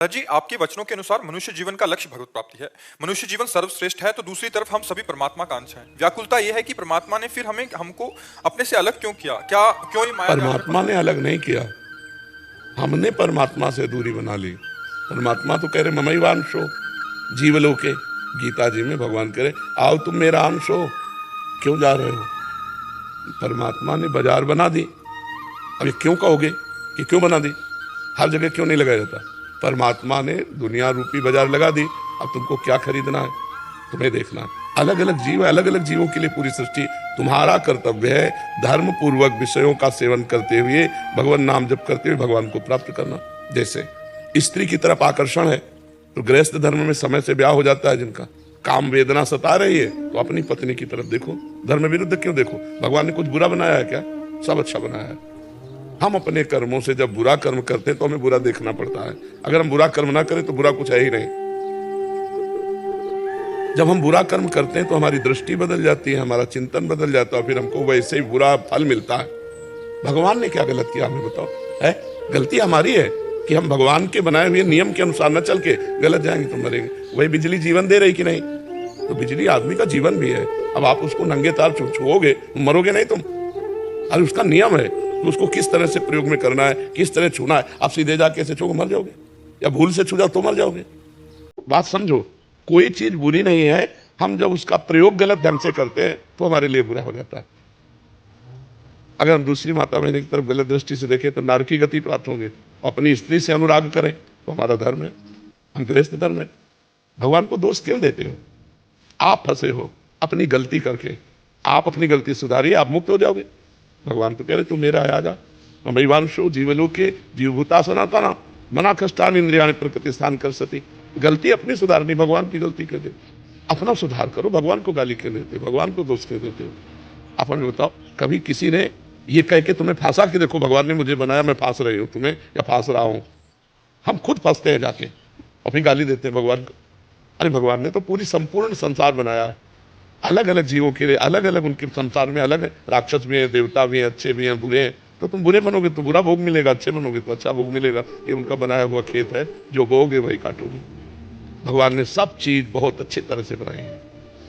जी, आपके वचनों के अनुसार मनुष्य जीवन का लक्ष्य भगवत प्राप्ति है। मनुष्य जीवन सर्वश्रेष्ठ है, तो दूसरी तरफ हम सभी परमात्मा का अंश हैं। व्याकुलता यह है कि परमात्मा ने फिर हमको अपने से अलग क्यों किया? क्यों ये माया जाल में परमात्मा ने अलग नहीं किया, हमने परमात्मा से दूरी बना ली। परमात्मा तो कह रहे ममैवांशो जीवलोके, गीता जी में भगवान कह रहे आओ तुम मेरा अंश हो, क्यों जा रहे हो? परमात्मा ने बाजार बना दी। अब ये क्यों कहोगे कि क्यों बना दी? हर जगह क्यों नहीं लगाया जाता? परमात्मा ने दुनिया रूपी बाजार लगा दी। अब तुमको क्या खरीदना है, तुम्हें देखना है। अलग अलग जीव, अलग अलग जीवों के लिए पूरी सृष्टि। तुम्हारा कर्तव्य है धर्म पूर्वक विषयों का सेवन करते हुए भगवान नाम जप करते हुए भगवान को प्राप्त करना। जैसे स्त्री की तरफ आकर्षण है तो गृहस्थ धर्म में समय से ब्याह हो जाता है, जिनका काम वेदना सता रही है तो अपनी पत्नी की तरफ देखो। धर्म विरुद्ध क्यों देखो? भगवान ने कुछ बुरा बनाया है क्या? सब अच्छा बनाया है। हम अपने कर्मों से जब बुरा कर्म करते हैं तो हमें बुरा देखना पड़ता है। अगर हम बुरा कर्म ना करें तो बुरा कुछ है ही नहीं। जब हम बुरा कर्म करते हैं तो हमारी दृष्टि बदल जाती है, हमारा चिंतन बदल जाता है, फिर हमको वैसे ही बुरा फल मिलता है। भगवान ने क्या गलत किया हमें बताओ? है गलती हमारी है कि हम भगवान के बनाए हुए नियम के अनुसार न चल के गलत जाएंगे तो मरेंगे। वही बिजली जीवन दे रही कि नहीं? तो बिजली आदमी का जीवन भी है। अब आप उसको नंगे तार छुओगे, मरोगे नहीं तुम। अरे उसका नियम है तो उसको किस तरह से प्रयोग में करना है, किस तरह छूना है। आप सीधे जाके ऐसे छूओगे मर जाओगे, या भूल से छू जाओ तो मर जाओगे। बात समझो, कोई चीज बुरी नहीं है, हम जब उसका प्रयोग गलत ढंग से करते हैं तो हमारे लिए बुरा हो जाता है। अगर हम दूसरी माता बहन की तरफ गलत दृष्टि से देखें तो नरक की गति प्राप्त होंगे। अपनी स्त्री से अनुराग करें तो हमारा धर्म है, हम गृहस्थ धर्म है। भगवान को दोष क्यों देते हो? आप फंसे हो अपनी गलती करके। आप अपनी गलती सुधारिए, आप मुक्त हो जाओगे। भगवान तो कह रहे तू मेरा आ जा। ममैवांशो जीवलोके जीवभूता सनातना मना कष्टान इंद्रियाणि प्रकृति स्थान कर सती। गलती अपनी सुधारनी, भगवान की गलती कर दे। अपना सुधार करो, भगवान को गाली क्यों देते हो? भगवान को दोष क्यों देते हो? आप हमें बताओ, कभी किसी ने ये कह के तुम्हें फांसा कि देखो भगवान ने मुझे बनाया, मैं फांस रही हूं तुम्हें या फांस रहा हूं? हम खुद फंसते हैं जाके, अपनी गाली देते हैं भगवान को। अरे भगवान ने तो पूरी संपूर्ण संसार बनाया है, अलग अलग जीवों के लिए, अलग अलग उनके संसार में अलग है। राक्षस भी हैं, देवता भी हैं, अच्छे भी हैं, बुरे हैं। तो तुम बुरे बनोगे तो बुरा भोग मिलेगा, अच्छे बनोगे तो अच्छा भोग मिलेगा। ये उनका बनाया हुआ खेत है, जो बोओगे वही काटोगे। भगवान ने सब चीज बहुत अच्छी तरह से बनाई है,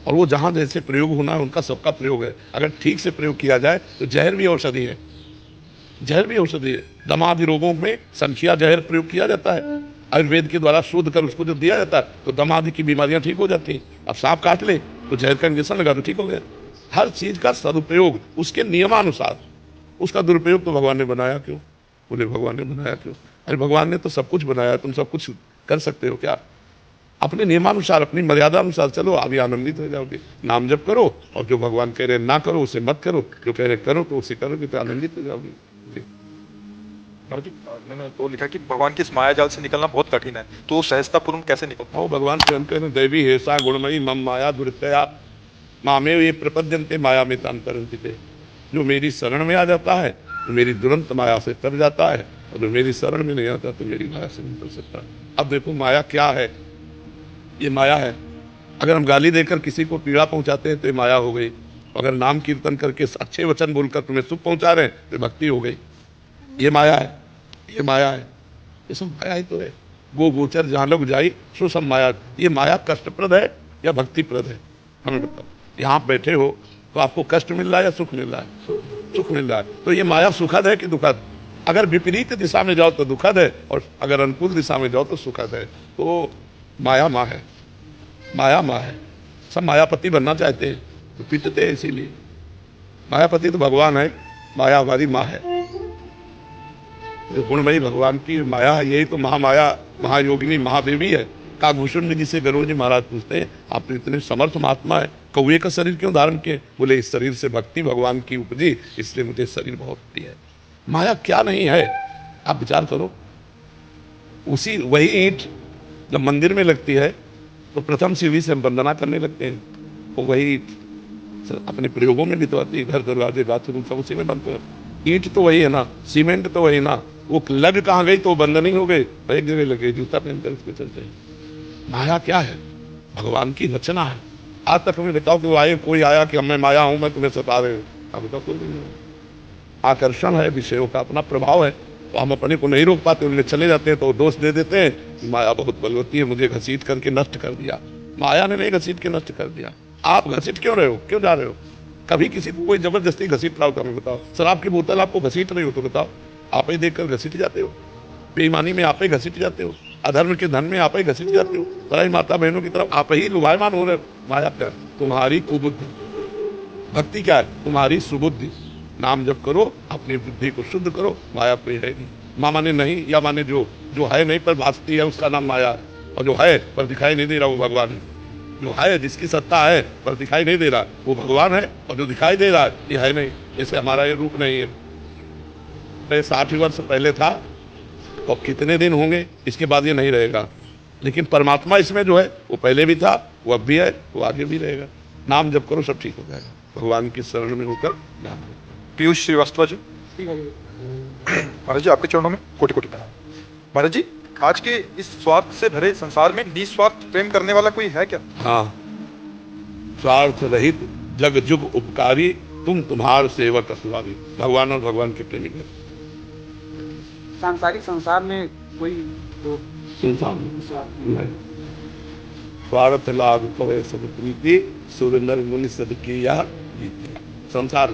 और वो जहां जैसे प्रयोग होना है उनका सबका प्रयोग है। अगर ठीक से प्रयोग किया जाए तो जहर भी औषधि है। जहर भी औषधि है। दमादि रोगों में संखिया जहर प्रयोग किया जाता है, आयुर्वेद के द्वारा शोध कर उसको जो दिया जाता है तो दमादि की बीमारियां ठीक हो जाती हैं। अब सांप काट ले तो जहर का इंजेक्शन लगा तो ठीक हो गया। हर चीज का सदुपयोग उसके नियमानुसार। उसका दुरुपयोग तो भगवान ने बनाया क्यों? बोले भगवान ने बनाया क्यों? अरे भगवान ने तो सब कुछ बनाया, तुम सब कुछ कर सकते हो क्या? अपने नियमानुसार, अपनी मर्यादा अनुसार चलो, अभी आनंदित हो जाओगे। नाम जप करो, और जो भगवान कह रहे ना करो उसे मत करो, जो कह रहे करो तो उसे करोगे तो आनंदित हो जाओगे। जी, मैंने तो लिखा कि भगवान की इस माया जाल से निकलना बहुत कठिन है, तो सहजता पूर्ण कैसे निकलता? ओ भगवान स्वयं कहते हैं दैवी हेसा गुणमयी मम माया दुर्तया मामे ये प्रपद्यंते माया में तांतरंते। जो मेरी शरण में आ जाता है तो मेरी दुरंत माया से तर जाता है, और जो मेरी शरण में नहीं आता तो मेरी माया से नहीं तर सकता। अब देखो माया क्या है? ये माया है। अगर हम गाली देकर किसी को पीड़ा पहुंचाते हैं तो ये माया हो गई। अगर नाम कीर्तन करके अच्छे वचन बोलकर तुम्हें सुख पहुंचा रहे हैं तो भक्ति हो गई। ये माया है, ये माया है, ये सब माया ही तो है। गो गोचर जहाँ लोग जाई सो सब माया। ये माया कष्टप्रद है या भक्तिप्रद है? हमें बताओ। यहाँ बैठे हो तो आपको कष्ट मिल रहा है या सुख मिल रहा है? सुख मिल रहा है। तो ये माया सुखद है कि दुखद? अगर विपरीत दिशा में जाओ तो दुखद है, और अगर अनुकूल दिशा में जाओ तो सुखद है। तो माया माँ है, माया माँ है। सब मायापति बनना चाहते हैं तो पीटते हैं इसीलिए। मायापति तो भगवान है, माया हमारी माँ है। गुणमयी भगवान की माया है, यही तो महामाया महायोगिनी महादेवी है। काकभूषण जी से गरुड़ जी महाराज पूछते हैं आप तो इतने समर्थ महात्मा है, कौए का शरीर क्यों धारण किए? बोले इस शरीर से भक्ति भगवान की उपजी, इसलिए मुझे शरीर बहुत प्रिय है। माया क्या नहीं है? आप विचार करो। उसी वही ईंट जब मंदिर में लगती है तो प्रथम सीढ़ी से हम वंदना करने लगते हैं, तो वही अपने प्रयोगों में भी तो आती है। घर दरवाजे बाथरूम सब उसी में बनते हैं। ईंट तो वही है ना, सीमेंट तो वही ना। वो लग कहाँ गई तो बंद नहीं हो गई, एक जगह लगे, जूता पहनकर उसको चलते हैं। माया क्या है? भगवान की रचना है। आज तक हमें बताओ कि वो आए, कोई आया कि मैं माया हूं, मैं तुम्हें सता रहे हूँ? अब बताओ कोई नहीं। आकर्षण है विषयों का, अपना प्रभाव है, तो हम अपने को नहीं रोक पाते, उनमें चले जाते हैं तो दोष दे देते हैं माया बहुत बलवती है, मुझे घसीट करके नष्ट कर दिया। माया ने नहीं घसीट के नष्ट कर दिया। आप घसीट क्यों रहे हो, क्यों जा रहे हो? कभी किसी को कोई जबरदस्ती घसीट रहा हो तो हमें बताओ। शराब की बोतल आपको घसीट रही हो तो बताओ, आप ही देखकर घसीट जाते हो। बेईमानी में आप ही घसीट जाते हो, अधर्म के धन में आप ही घसीट जाते हो, पराई माता बहनों की तरफ आप ही लुभायमान हो रहे हो। माया क्या? तुम्हारी कुबुद्धि। भक्ति क्या है? तुम्हारी सुबुद्धि। नाम जप करो, अपनी बुद्धि को शुद्ध करो, माया कोई है नहीं। माँ माने नहीं, या माने जो है नहीं पर भासती है उसका नाम माया है, और जो है पर दिखाई नहीं दे रहा वो भगवान है। जो है, जिसकी सत्ता है पर दिखाई नहीं दे रहा वो भगवान है, और जो दिखाई दे रहा है ये है नहीं। जैसे हमारा ये रूप नहीं है, 60 वर्ष पहले था तो कितने दिन होंगे इसके बाद ये नहीं रहेगा। लेकिन परमात्मा इसमें जो है वो पहले भी था, वो अब भी है, वो आगे भी रहेगा। नाम जप करो, सब ठीक हो जाएगा। भगवान की शरण में होकर नाम जप। पीयूष श्रीवास्तव जी, महाराज जी आपके चरणों में कोटि कोटि प्रणाम। महाराज जी, आज के इस स्वार्थ से भरे संसार में निस्वार्थ प्रेम करने वाला कोई है क्या? हाँ, स्वार्थ रहित जग जुग उपकारी, तुम तुम्हार सेवक असुरारी। भगवान और भगवान के प्रेमी हैं। सांसारिक संसार में कोई तो स्वार्थ लाभ करे सब प्रीति, सुर नर मुनि सद किया जीते। संसार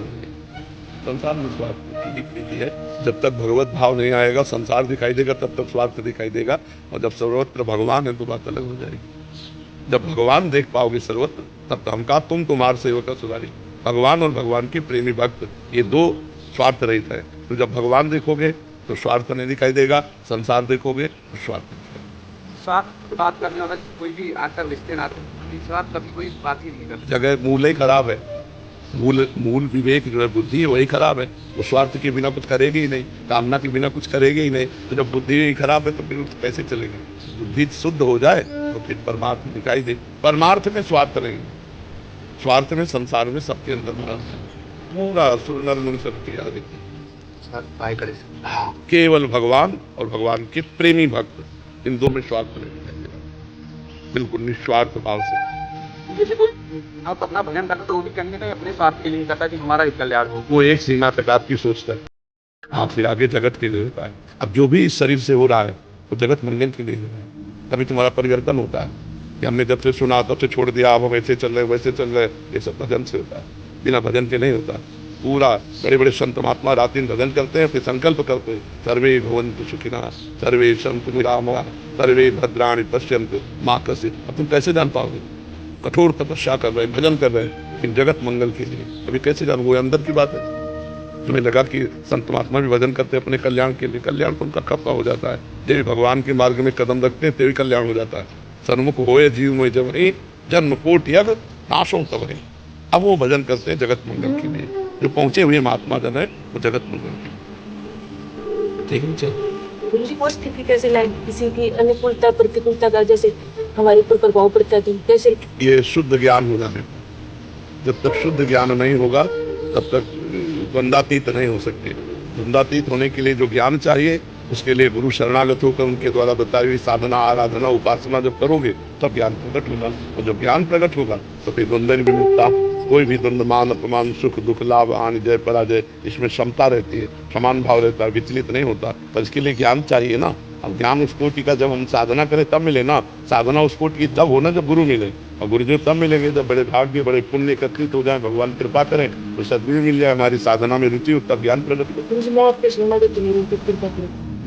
में स्वार्थ की प्रीति है। जब तक भगवत भाव नहीं आएगा संसार दिखाई देगा, तब तक स्वार्थ दिखाई देगा। और जब सर्वत्र भगवान है तो बात अलग हो जाएगी। जब भगवान देख पाओगे सर्वत्र, तब तो हम कहा तुम तुम्हार सेवक सुधारी। भगवान और भगवान की प्रेमी भक्त, ये दो स्वार्थ रहित है। तो जब भगवान देखोगे तो स्वार्थ नहीं दिखाई देगा, संसार देखोगे तो स्वार्थ। स्वार्थ बात करने वाला कोई भी आकर रिश्ते नाते, स्वार्थ कभी कोई बात ही नहीं करता। जगह मूल ही खराब है। मूल विवेक जो है, बुद्धि है, वही खराब है। वो स्वार्थ के बिना कुछ करेगी ही नहीं, कामना के बिना कुछ करेगी ही नहीं। तो जब बुद्धि ही खराब है तो फिर कैसे चलेगी? बुद्धि शुद्ध हो जाए तो फिर परमार्थ दिखाई दे। परमार्थ में स्वार्थ नहीं, स्वार्थ में संसार में सबके अंदर पूरा सुंदर मन सबकी याद है। केवल भगवान और भगवान के प्रेमी भक्त, इन दो में स्वार्थ नहीं, बिल्कुल निस्वार्थ भाव से। आप अपना भजन करते तो वो भी करने का अपने स्वार्थ के लिए करता कि हमारा कल्याण हो। वो एक सीमा तक आपकी सोचता है, आप फिर आगे जगत के लिए होता है। अब जो भी इस शरीर से हो रहा है वो जगत मंगल के लिए हो रहा है। तभी तुम्हारा परिवर्तन होता है कि हमने जब से सुना तब से छोड़ दिया, आप वैसे चल रहे वैसे चल रहे। ये सब भजन से होता है, बिना भजन के नहीं होता। पूरा बड़े बड़े संत महात्मा रात दिन भजन करते हैं, फिर संकल्प करते हैं, सर्वे भवन्तु सुखिनः, सर्वे सन्तु निरामया, सर्वे भद्राणि पश्यन्तु मा कश्चित्। अब तुम कैसे जान पाओगे? कठोर तपस्या कर रहे हैं, भजन कर रहे हैं, फिर जगत मंगल के लिए। अभी कैसे जान? वो अंदर की बात है। तुम्हें लगा कि संत महात्मा भी भजन करते हैं अपने कल्याण के लिए, कल्याण तो उनका कब का हो जाता है। जब भगवान के मार्ग में कदम रखते हैं तभी कल्याण हो जाता है। सन्मुख होए जीव में जब जन्म कोटि यज्ञ नाशों तब। अब वो भजन करते हैं जगत मंगल के लिए। जो पहुंचे हुए महात्मा जन है वो जगत मंगल के लिए। ठीक है, चलो। वो स्थिति कैसे लाए? किसी की अनुकूलता प्रतिकूलता का जैसे हमारे ऊपर प्रभाव पड़ता है, कैसे? ये शुद्ध ज्ञान होना है। जब तक शुद्ध ज्ञान नहीं होगा तब तक द्वंद्वातीत नहीं हो सकते। द्वंद्वातीत होने के लिए जो ज्ञान चाहिए, उसके लिए गुरु शरणागत होकर उनके द्वारा बताई हुई साधना, आराधना, उपासना जब करोगे तब ज्ञान प्रकट होगा। और जब ज्ञान प्रकट होगा तो फिर द्वंद्व विमुक्ता, कोई भी द्वंद्व, मान अपमान, सुख दुख, लाभ हानि, जय पराजय, इसमें क्षमता रहती है, समान भाव रहता है, विचलित नहीं होता। पर इसके लिए ज्ञान चाहिए ना। अब ज्ञान उस कोटि का जब हम साधना करें तब मिले ना। साधना उस कोटि की तब होना जब गुरु मिले, और गुरुदेव तब मिलेंगे जब बड़े भाग्य, बड़े पुण्य एकत्रित हो जाए, भगवान कृपा करें, तो सदगुरु मिल जाए, हमारी साधना में रुचि हो, तब ज्ञान प्रगट हो।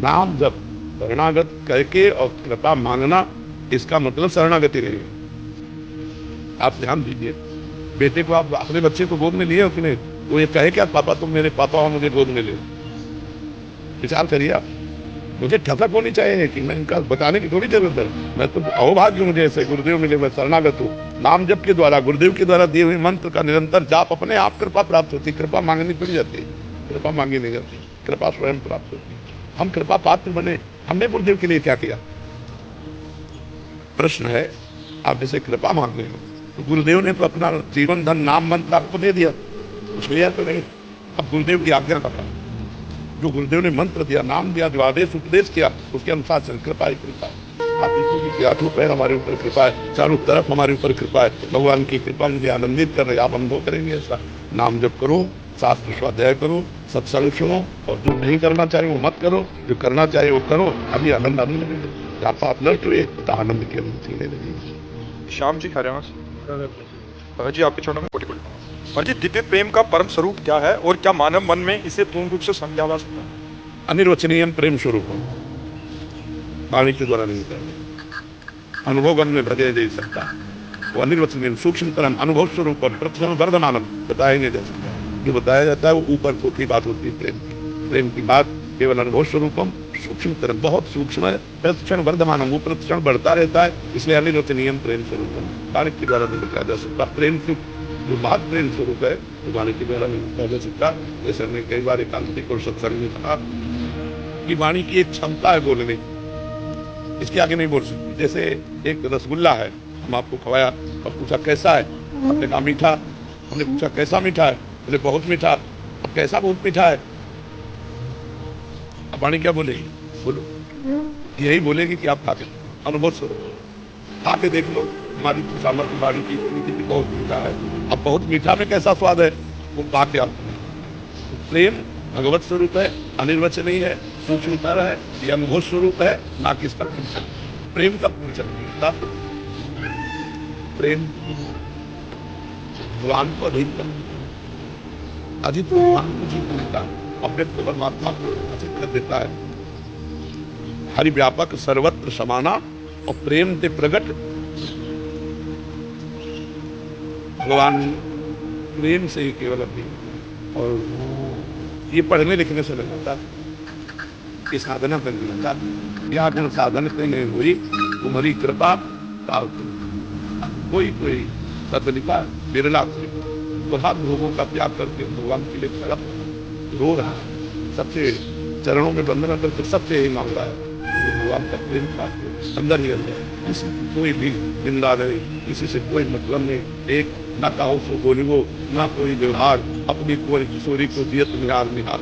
नाम जब शरणागत करके और कृपा मांगना, इसका मतलब शरणागति नहीं है। आप ध्यान दीजिए, बेटे को आप अपने बच्चे को गोद में लिए हो कि नहीं? वो ये कहे क्या, पापा तुम मेरे पापा हो, मुझे गोद में ले। विचार करिए आप। मुझे ठसक होनी चाहिए कि मैं इनका बताने की थोड़ी जरूरत है। मैं तो अहोभाग्य, मुझे ऐसे गुरुदेव मिले, मैं शरणागत हूँ। नाम जप के द्वारा, गुरुदेव के द्वारा दिए हुए मंत्र का निरंतर जाप, अपने आप कृपा प्राप्त होती। कृपा मांगनी पड़ जाती है, कृपा मांगी नहीं जाती, कृपा स्वयं प्राप्त होती है। हम कृपा पात्र बने। हमने गुरुदेव के लिए क्या किया? प्रश्न है, आप जैसे कृपा मांग रहे हो तो गुरुदेव ने तो अपना जीवन धन नाम मंत्र आपको दे दिया, उसमें तो नहीं। अब गुरुदेव की आज्ञा का, जो गुरुदेव ने मंत्र दिया, नाम दिया, जो आदेश उपदेश किया, उसके अनुसार से कृपा ही कृपा है। आप देखोगे कि आठों पैर हमारे ऊपर कृपा है, चारों तरफ हमारे ऊपर कृपा है। भगवान की कृपा मुझे आनंदित कर रही है। आप अनुभव करेंगे ऐसा। नाम जप करो, शास्त्र स्वाध्याय करो, सत्संग सुनो, और जो नहीं करना चाहिए वो मत करो, जो करना चाहिए वो करो। अभी आनंद आने लगेगा। आप पार्टनर तो एक आनंद की अनुभूति लेने लगी। श्याम जी हरियाणा से। जी आपके चरणों में कोटि कोटि प्रणाम। और जी दिव्य प्रेम का परम स्वरूप क्या है और क्या मानव मन में इसे पूर्ण रूप से समझा जा सकता है? अनिर्वचनीय प्रेम स्वरूप हो, वाणी के द्वारा नहीं होता, अनुभव में भजे दे सकता है। वो अनिर्वचनीय सूक्ष्म तरह अनुभव स्वरूप और प्रथम वर्धमानम बताएंगे जैसे जो बताया जाता है वो ऊपर की बात होती है। प्रेम की बात केवल अनुभव स्वरूपम सूक्ष्म तरह बहुत सूक्ष्म है, प्रतिक्षण वर्धमानम वो प्रतिक्षण बढ़ता रहता है, इसलिए अनिर्वचनीय प्रेम स्वरूपम वाणी के द्वारा नहीं बताया जा सकता। प्रेम की जो बात प्रेम स्वरूप है वो वाणी के द्वारा नहीं बताया जा सकता। जैसे हमने कई बार एकांतिक और सत्संग में कहा कि वाणी की एक क्षमता है बोलने की, इसके आगे नहीं बोल सकती। जैसे एक रसगुल्ला है, हम आपको खवाया और पूछा कैसा है, आपने कहा मीठा। हमने पूछा कैसा मीठा है, बोले बहुत मीठा। अब कैसा बहुत मीठा है, अब वाणी क्या बोलेगी? बोलो, यही बोलेगी कि आप खा के अनुभव से खा के देख लो, हमारी सामर्थ्य वाणी की इतनी बहुत मीठा है। अब बहुत मीठा में कैसा स्वाद है वो खा के आप। प्रेम भगवत स्वरूप है, अनिर्वचनीय है, सूक्ष्मतर है, ये अनुभव स्वरूप है, ना कि इसका पूछन। प्रेम का पूछन मिलता, प्रेम भगवान को अधिक भगवान को जीत लेता है, अपने परमात्मा को अधिक कर देता है। हरि व्यापक सर्वत्र समाना और प्रेम से प्रगट भगवान प्रेम से ही केवल अपनी। और ये पढ़ने लिखने से नहीं होता, ये साधना से नहीं होता। या जन साधन से नहीं हुई तुम्हारी कृपा कोई कोई सतलिका बिरला बहुत लोगों का त्याग करके भगवान के लिए तरफ रो रहा है, सबसे चरणों में बंधन करके सबसे यही मांगता है भगवान का प्रेम का अंदर ही अंदर, किसी कोई भी निंदा नहीं, किसी से कोई मतलब नहीं, एक न कहो सो बोली वो ना कोई व्यवहार, अपनी कोई किशोरी को दियत निहार निहार,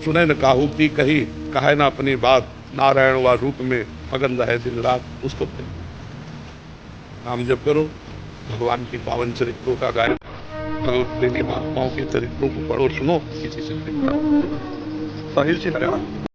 सुने न काहू की कही कहे ना अपनी बात, नारायण व रूप में मगन रहे दिन रात। उसको नाम जप करो, भगवान की पावन चरित्रों का गायन, भगवत प्रेमी महात्माओं के चरित्रों को पढ़ो सुनो, किसी से साहिल जी हरियाणा।